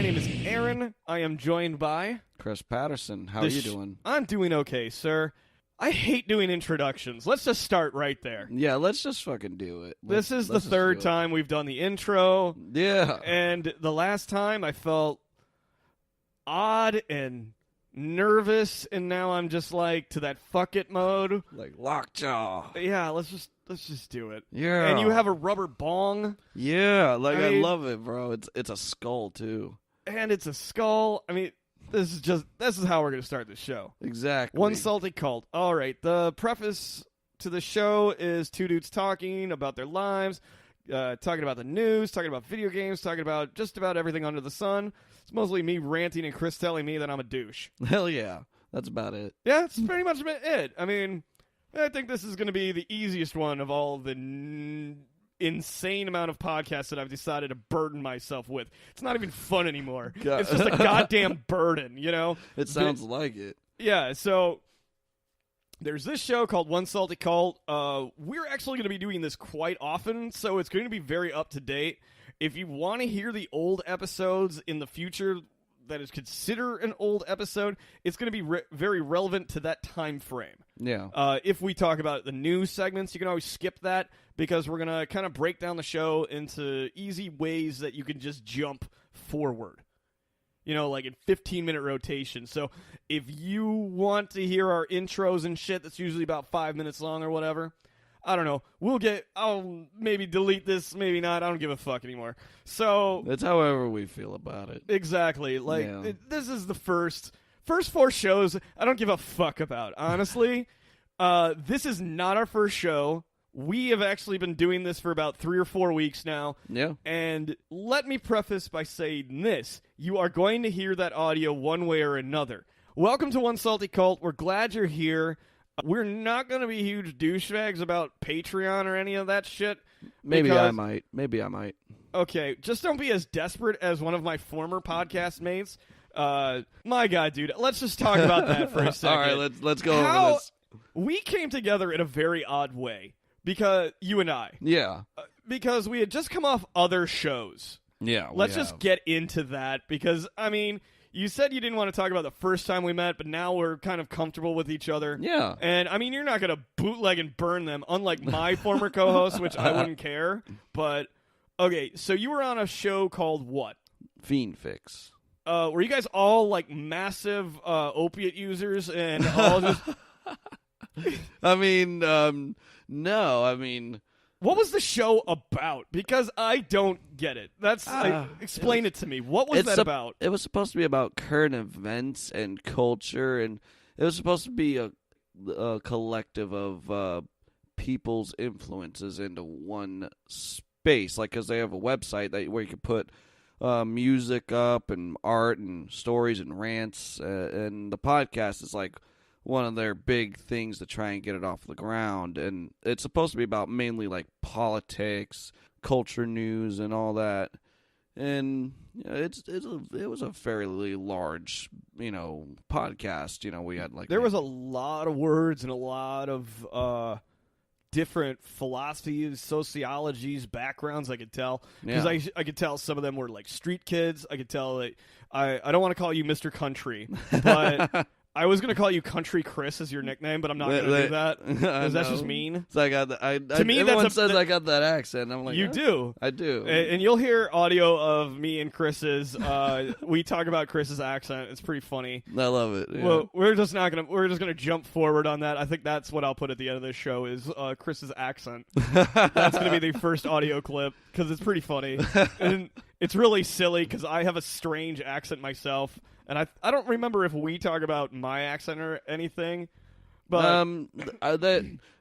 name is Aaron. I am joined by Chris Patterson. How are you doing? I'm doing okay, sir. I hate doing introductions. Let's just start right there. Yeah, let's just fucking do it. This is the third time we've done the intro. Yeah. And the last time I felt odd and nervous, and now I'm just like to that fuck it mode. Like lockjaw. Yeah, let's just do it. Yeah. And you have a rubber bong. Yeah, like I love it, bro. It's a skull too. And it's a skull. I mean, this is how we're going to start the show. Exactly. One salty cult. All right. The preface to the show is two dudes talking about their lives, talking about the news, talking about video games, talking about just about everything under the sun. It's mostly me ranting and Chris telling me that I'm a douche. Hell yeah. That's about it. Yeah, that's pretty much it. I mean, I think this is going to be the easiest one of all the insane amount of podcasts that I've decided to burden myself with. It's not even fun anymore. It's just a goddamn burden, you know? It sounds like it. Yeah, so there's this show called One Salty Cult. We're actually going to be doing this quite often, so it's going to be very up to date. If you want to hear the old episodes in the future that is considered an old episode, it's going to be very relevant to that time frame. Yeah. If we talk about the news segments, you can always skip that because we're going to kind of break down the show into easy ways that you can just jump forward. You know, like in 15-minute rotation. So if you want to hear our intros and shit that's usually about 5 minutes long or whatever, I don't know. I'll maybe delete this, maybe not. I don't give a fuck anymore. So it's however we feel about it. Exactly. Like, this is the first 4 shows I don't give a fuck about, honestly. This is not our first show. We have actually been doing this for about 3 or 4 weeks now. Yeah. And let me preface by saying this. You are going to hear that audio one way or another. Welcome to One Salty Cult. We're glad you're here. We're not going to be huge douchebags about Patreon or any of that shit. Maybe I might. Okay, just don't be as desperate as one of my former podcast mates. My God, dude. Let's just talk about that for a second. All right, let's go over this. We came together in a very odd way. Because you and I. Yeah. Because we had just come off other shows. Yeah. Let's just get into that. Because, I mean, you said you didn't want to talk about the first time we met, but now we're kind of comfortable with each other. Yeah. And, I mean, you're not going to bootleg and burn them, unlike my former co-host, which I wouldn't care. But, okay, so you were on a show called what? Fiend Fix. Were you guys all, like, massive opiate users and all just... I mean, no, I mean... What was the show about? Because I don't get it. Explain it to me. What was that about? It was supposed to be about current events and culture, and it was supposed to be a collective of people's influences into one space. Like, because they have a website where you can put music up and art and stories and rants, and the podcast is like one of their big things to try and get it off the ground. And it's supposed to be about mainly like politics, culture news, and all that. And it was a fairly large, podcast. We had like... There was a lot of words and a lot of different philosophies, sociologies, backgrounds, I could tell. Because I could tell some of them were like street kids. I could tell that... I don't want to call you Mr. Country, but... I was going to call you Country Chris as your nickname, but I'm not going to do that. Because that's just mean. So I got everyone says I got that accent. I'm like, you do. I do. And you'll hear audio of me and Chris's. We talk about Chris's accent. It's pretty funny. I love it. Yeah. Well, we're just gonna jump forward on that. I think that's what I'll put at the end of this show is Chris's accent. That's gonna be the first audio clip because it's pretty funny. And it's really silly because I have a strange accent myself. And I don't remember if we talk about my accent or anything, but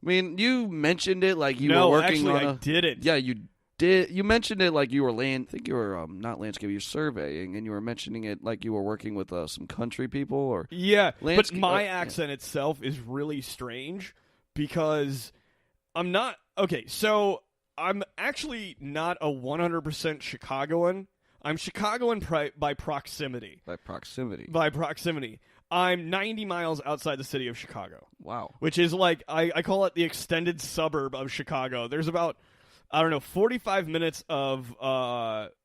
you mentioned it like you were working on. No, actually, I didn't. Yeah, you did. You mentioned it like you were I think you were not landscaping, you were surveying, and you were mentioning it like you were working with some country people or but my accent itself is really strange because I'm not okay. So I'm actually not a 100% Chicagoan. I'm Chicagoan by proximity. By proximity. By proximity. I'm 90 miles outside the city of Chicago. Wow. Which is like, I call it the extended suburb of Chicago. There's about I don't know, 45 minutes of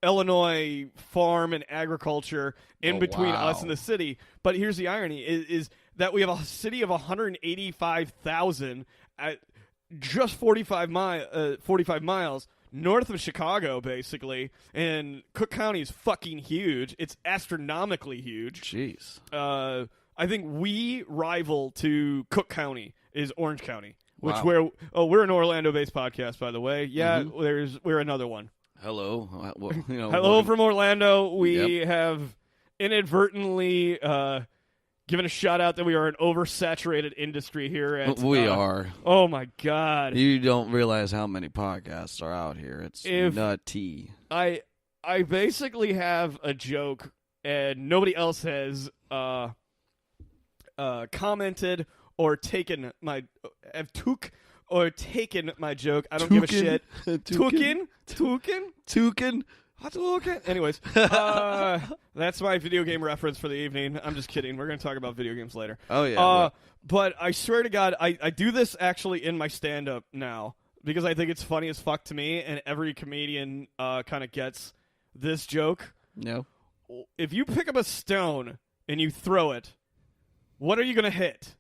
Illinois farm and agriculture in between us and the city. But here's the irony, is that we have a city of 185,000 at just 45 miles north of Chicago, basically. And Cook County is fucking huge. It's astronomically huge. Jeez. I think we rival to Cook County is Orange County. Which Wow. we're an Orlando-based podcast, by the way. Yeah, we're another one. Hello. Well, Hello from Orlando. We have inadvertently given a shout out that we are an oversaturated industry here. We are. Oh my God! You don't realize how many podcasts are out here. It's nutty. I basically have a joke, and nobody else has commented or taken my joke. I don't give a shit. Tukin. Anyways, that's my video game reference for the evening. I'm just kidding. We're going to talk about video games later. Oh, yeah. But I swear to God, I do this actually in my stand-up now because I think it's funny as fuck to me, and every comedian kind of gets this joke. No. If you pick up a stone and you throw it, what are you going to hit?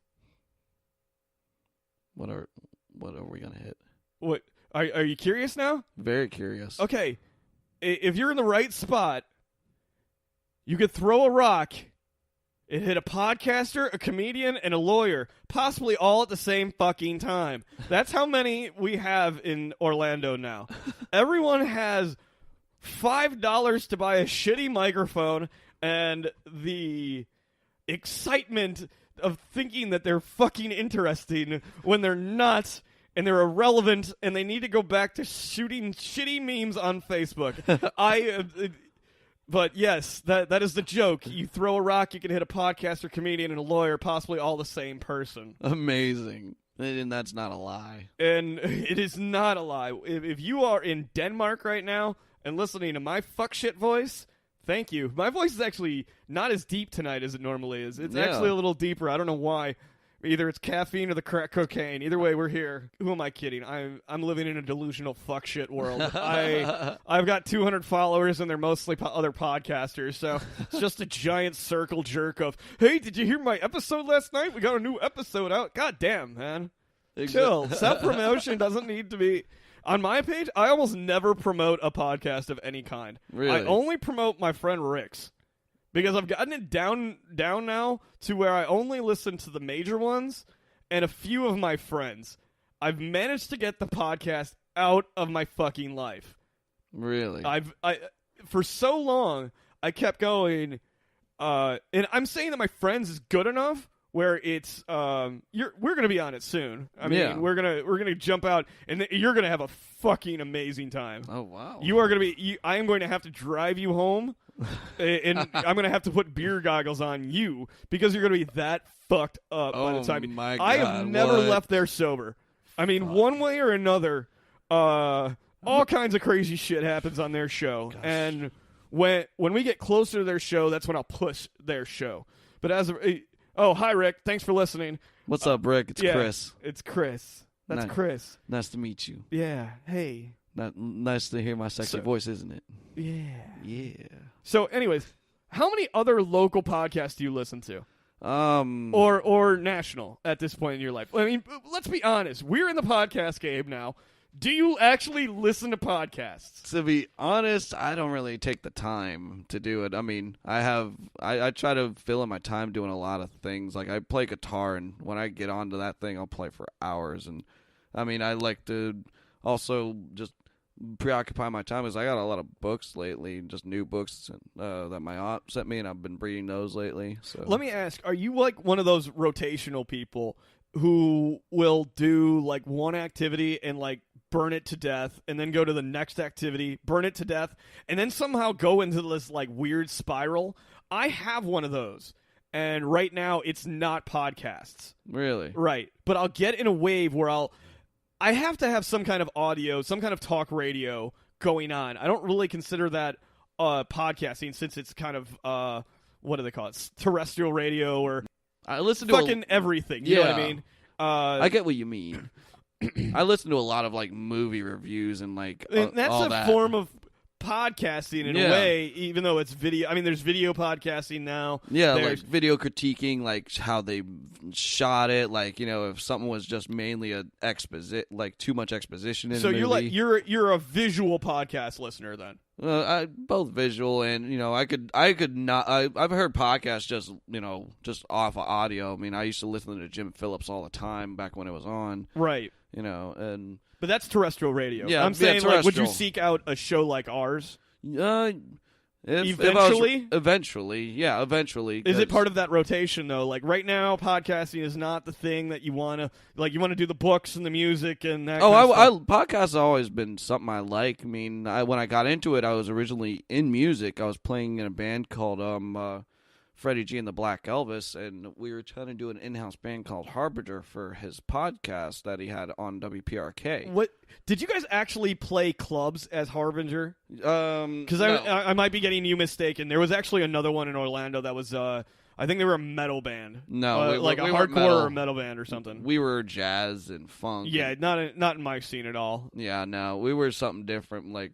What are we gonna hit? What are you curious now? Very curious. Okay, if you're in the right spot, you could throw a rock. It hit a podcaster, a comedian, and a lawyer, possibly all at the same fucking time. That's how many we have in Orlando now. Everyone has $5 to buy a shitty microphone, and the excitement of thinking that they're fucking interesting when they're not, and they're irrelevant, and they need to go back to shooting shitty memes on Facebook. But yes, that is the joke. You throw a rock, you can hit a podcaster, comedian, and a lawyer, possibly all the same person. Amazing. And that's not a lie. And it is not a lie. If you are in Denmark right now and listening to my fuck shit voice, thank you. My voice is actually not as deep tonight as it normally is. It's actually a little deeper. I don't know why. Either it's caffeine or the crack cocaine. Either way, we're here. Who am I kidding? I'm living in a delusional fuck shit world. I've got 200 followers, and they're mostly other podcasters. So it's just a giant circle jerk of, hey, did you hear my episode last night? We got a new episode out. God damn, man. Chill. Self-promotion doesn't need to be... On my page, I almost never promote a podcast of any kind. Really? I only promote my friend Rick's. Because I've gotten it down now to where I only listen to the major ones and a few of my friends. I've managed to get the podcast out of my fucking life. Really? For so long, I kept going, and I'm saying that my friends is good enough where it's we're gonna be on it soon. I mean, we're gonna jump out, and you're gonna have a fucking amazing time. Oh wow! You are gonna be. I am going to have to drive you home, and I'm gonna have to put beer goggles on you because you're gonna be that fucked up by the time. My God, I have never left there sober. I mean, one way or another, all kinds of crazy shit happens on their show, and when we get closer to their show, that's when I'll push their show. But as of oh, hi, Rick. Thanks for listening. What's up, Rick? It's Chris. It's Chris. That's Chris. Nice to meet you. Yeah. Hey. Nice to hear my sexy voice, isn't it? Yeah. Yeah. So, anyways, how many other local podcasts do you listen to? Or national at this point in your life? I mean, let's be honest. We're in the podcast game now. Do you actually listen to podcasts? To be honest, I don't really take the time to do it. I mean, I try to fill in my time doing a lot of things. Like, I play guitar, and when I get onto that thing, I'll play for hours. And, I mean, I like to also just preoccupy my time because I got a lot of books lately, just new books that my aunt sent me, and I've been reading those lately. So let me ask, are you like one of those rotational people who will do, like, one activity and, like, burn it to death, and then go to the next activity, burn it to death, and then somehow go into this like weird spiral? I have one of those, and right now it's not podcasts. Really? Right. But I'll get in a wave where I have to have some kind of audio, some kind of talk radio going on. I don't really consider that podcasting since it's kind of what do they call it? Terrestrial radio or I listen to fucking everything. You know what I mean? I get what you mean. I listen to a lot of like movie reviews and like And that's all a that. form of podcasting in a way, even though it's video. I mean, there's video podcasting now. Yeah, There's like video critiquing, like how they shot it, like if something was just mainly a like too much exposition in so a movie. you're a visual podcast listener then. Both visual and I could not. I've heard podcasts just off of audio. I mean, I used to listen to Jim Phillips all the time back when it was on. Right. And But that's terrestrial radio. Yeah, I'm saying, yeah, like, would you terrestrial. seek out a show like ours? eventually, eventually. Is it part of that rotation though? Like right now, podcasting is not the thing that you want to like. You want to do the books and the music and that. kind of stuff. Podcasts have always been something I like. I mean, when I got into it, I was originally in music. I was playing in a band called Freddie G and the Black Elvis, and we were trying to do an in-house band called Harbinger for his podcast that he had on WPRK. What did you guys actually play clubs as Harbinger? Because No. I might be getting you mistaken. There was actually another one in Orlando that was I think they were a metal band. No, we like a weren't hardcore metal. or metal band or something. We were jazz and funk. Yeah, not in my scene at all. Yeah, no, we were something different. Like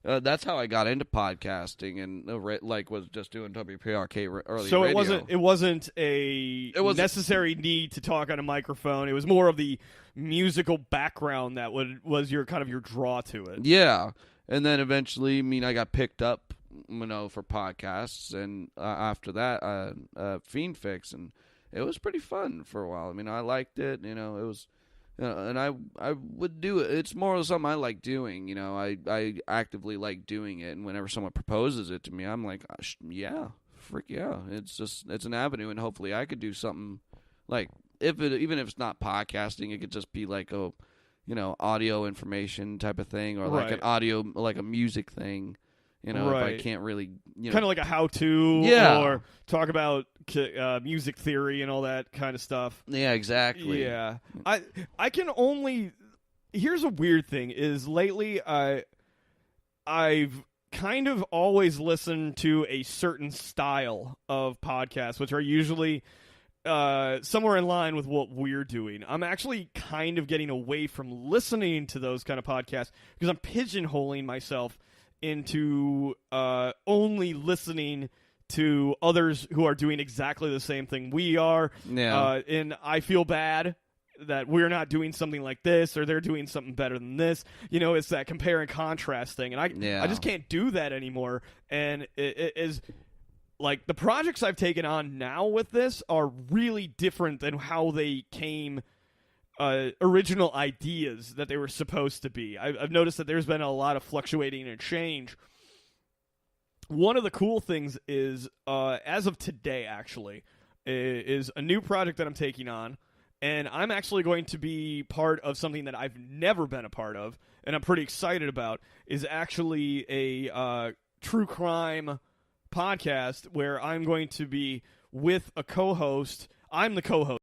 that's how I got into podcasting and was just doing WPRK early. So radio. it wasn't a It wasn't- necessary need to talk on a microphone. It was more of the musical background that was your kind of your draw to it. Yeah, and then eventually, I mean, I got picked up, for podcasts, and after that, Fiend Fix, and it was pretty fun for a while. I mean, I liked it. It was. And I would do it. It's more of something I like doing. I actively like doing it. And whenever someone proposes it to me, I'm like, yeah, frick yeah. It's an avenue, and hopefully I could do something like even if it's not podcasting, it could just be like audio information type of thing, or like Right. an audio, like a music thing. If I Right. can't really, Kind of like a how-to, Yeah. or talk about music theory and all that kind of stuff. yeah, exactly. Yeah, I can only. Here's a weird thing: is lately I've kind of always listened to a certain style of podcasts, which are usually somewhere in line with what we're doing. I'm actually kind of getting away from listening to those kind of podcasts because I'm pigeonholing myself into only listening to others who are doing exactly the same thing we are. Yeah. And I feel bad that we're not doing something like this, or they're doing something better than this. It's that compare and contrast thing. And I just can't do that anymore. And it is like the projects I've taken on now with this are really different than how they came original ideas that they were supposed to be. I've noticed that there's been a lot of fluctuating and change. One of the cool things is, as of today, actually, is a new project that I'm taking on, and I'm actually going to be part of something that I've never been a part of, and I'm pretty excited about, is actually a true crime podcast where I'm going to be with a co-host. I'm the co-host.